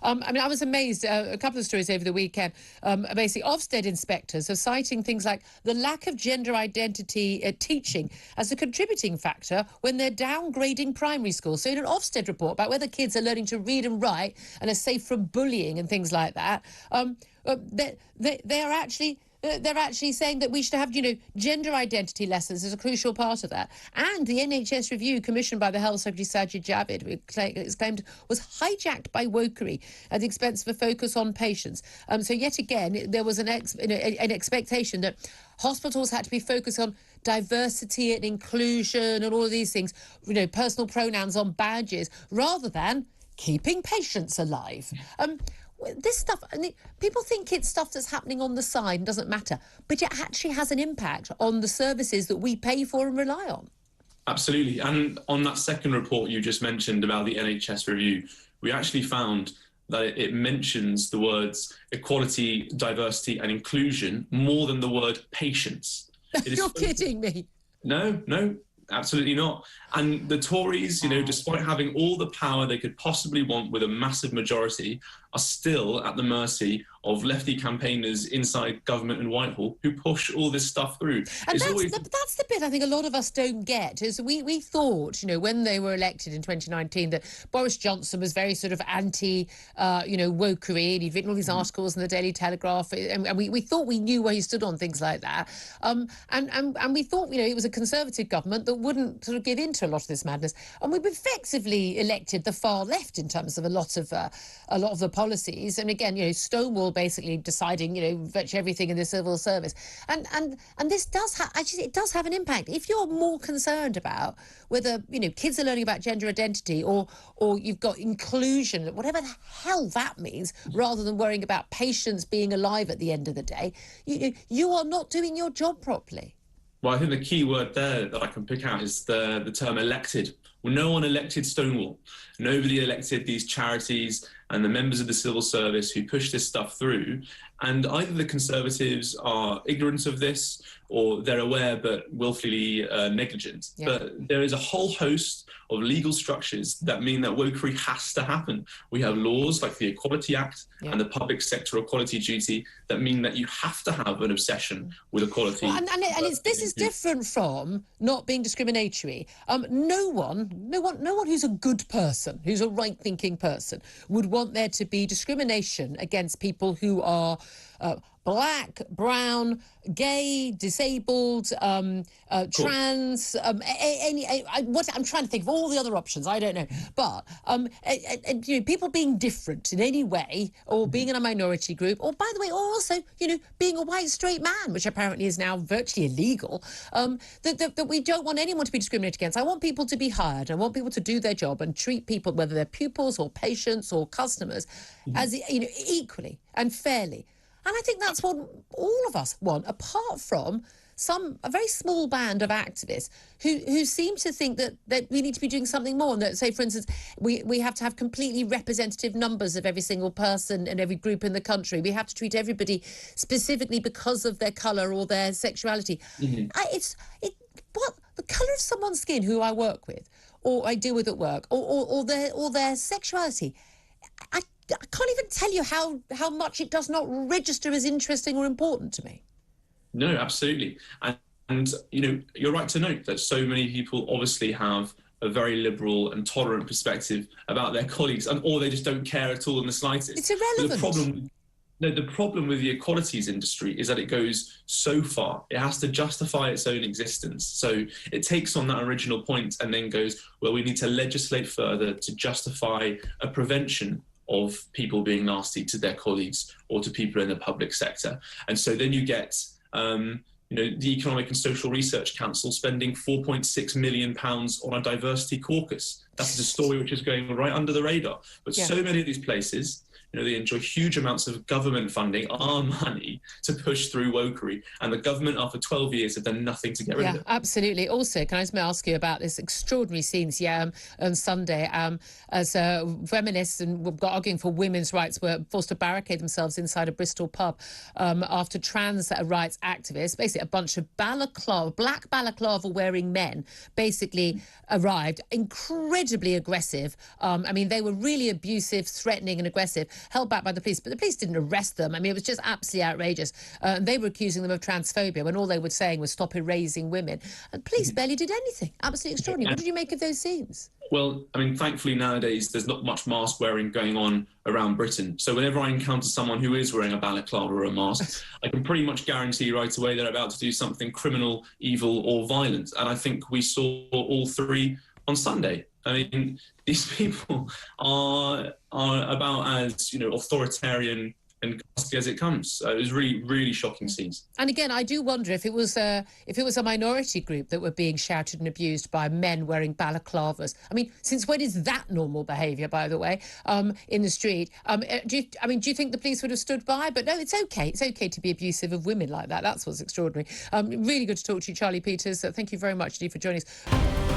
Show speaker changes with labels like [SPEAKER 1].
[SPEAKER 1] I mean, I was amazed. A couple of stories over the weekend. Basically, Ofsted inspectors are citing things like the lack of gender identity teaching as a contributing factor when they're downgrading primary schools. So in an Ofsted report about whether kids are learning to read and write and are safe from bullying and things like that, they're actually saying that we should have, gender identity lessons as a crucial part of that. And the NHS review commissioned by the Health Secretary Sajid Javid, it's claimed, was hijacked by wokery at the expense of a focus on patients. So yet again, there was an expectation that hospitals had to be focused on diversity and inclusion and all of these things, personal pronouns on badges, rather than keeping patients alive. This stuff, people think it's stuff that's happening on the side and doesn't matter, but it actually has an impact on the services that we pay for and rely on.
[SPEAKER 2] Absolutely. And on that second report you just mentioned about the NHS review, we actually found that it mentions the words equality, diversity and inclusion more than the word patients.
[SPEAKER 1] You're kidding me.
[SPEAKER 2] No, absolutely not. And the Tories, despite having all the power they could possibly want with a massive majority, are still at the mercy of lefty campaigners inside government and Whitehall who push all this stuff through.
[SPEAKER 1] And that's the bit I think a lot of us don't get, is we thought, when they were elected in 2019, that Boris Johnson was very sort of wokery, and he'd written all these articles in the Daily Telegraph, and we thought we knew where he stood on things like that. And we thought, it was a Conservative government that wouldn't sort of give in to a lot of this madness. And we've effectively elected the far left in terms of a lot of the policies. And again, Stonewall basically deciding, virtually everything in the civil service. And this does it does have an impact. If you're more concerned about whether, kids are learning about gender identity or you've got inclusion, whatever the hell that means, rather than worrying about patients being alive at the end of the day, you are not doing your job properly.
[SPEAKER 2] Well, I think the key word there that I can pick out is the term elected. Well, no one elected Stonewall. Nobody elected these charities and the members of the civil service who pushed this stuff through. And either the Conservatives are ignorant of this or they're aware but willfully negligent. Yeah. But there is a whole host of legal structures that mean that wokery has to happen. We have laws like the Equality Act and the Public Sector Equality Duty that mean that you have to have an obsession with equality.
[SPEAKER 1] Well, this is different from not being discriminatory. No one who's a good person, who's a right-thinking person, would want there to be discrimination against people who are black, brown, gay, disabled, trans, I'm trying to think of all the other options, I don't know. But people being different in any way, or being in a minority group, or by the way, or also, being a white straight man, which apparently is now virtually illegal, that we don't want anyone to be discriminated against. I want people to be hired. I want people to do their job and treat people, whether they're pupils or patients or customers, as equally and fairly. And I think that's what all of us want, apart from a very small band of activists who seem to think that we need to be doing something more. And that, say, for instance, we have to have completely representative numbers of every single person and every group in the country. We have to treat everybody specifically because of their colour or their sexuality. The colour of someone's skin who I work with or I deal with at work or their sexuality, I can't even tell you how much it does not register as interesting or important to me.
[SPEAKER 2] No, absolutely. And you're right to note that so many people obviously have a very liberal and tolerant perspective about their colleagues, or they just don't care at all in the slightest.
[SPEAKER 1] It's irrelevant.
[SPEAKER 2] The problem with the equalities industry is that it goes so far. It has to justify its own existence. So it takes on that original point and then goes, well, we need to legislate further to justify a prevention of people being nasty to their colleagues or to people in the public sector. And so then you get the Economic and Social Research Council spending £4.6 million on a diversity caucus. That's a story which is going right under the radar. But so many of these places They enjoy huge amounts of government funding, our money, to push through wokery. And the government, after 12 years, have done nothing to get rid of it.
[SPEAKER 1] Yeah, absolutely. Also, can I just ask you about this extraordinary scenes, on Sunday, as feminists and arguing for women's rights were forced to barricade themselves inside a Bristol pub after trans rights activists, basically a bunch of black balaclava-wearing men, basically arrived, incredibly aggressive. I mean, they were really abusive, threatening and aggressive, held back by the police, but the police didn't arrest them. I mean, it was just absolutely outrageous. They were accusing them of transphobia when all they were saying was stop erasing women. And police barely did anything. Absolutely extraordinary. What did you make of those scenes?
[SPEAKER 2] Well, I mean, thankfully nowadays there's not much mask wearing going on around Britain. So whenever I encounter someone who is wearing a balaclava or a mask, I can pretty much guarantee right away they're about to do something criminal, evil or violent. And I think we saw all three on Sunday. I mean, these people are about as, authoritarian and ghastly as it comes. It was really, really shocking scenes.
[SPEAKER 1] And again, I do wonder if it was a minority group that were being shouted and abused by men wearing balaclavas. I mean, since when is that normal behaviour, by the way, in the street? Do you think the police would have stood by? But no, it's okay. It's okay to be abusive of women like that. That's what's extraordinary. Really good to talk to you, Charlie Peters. Thank you very much indeed for joining us.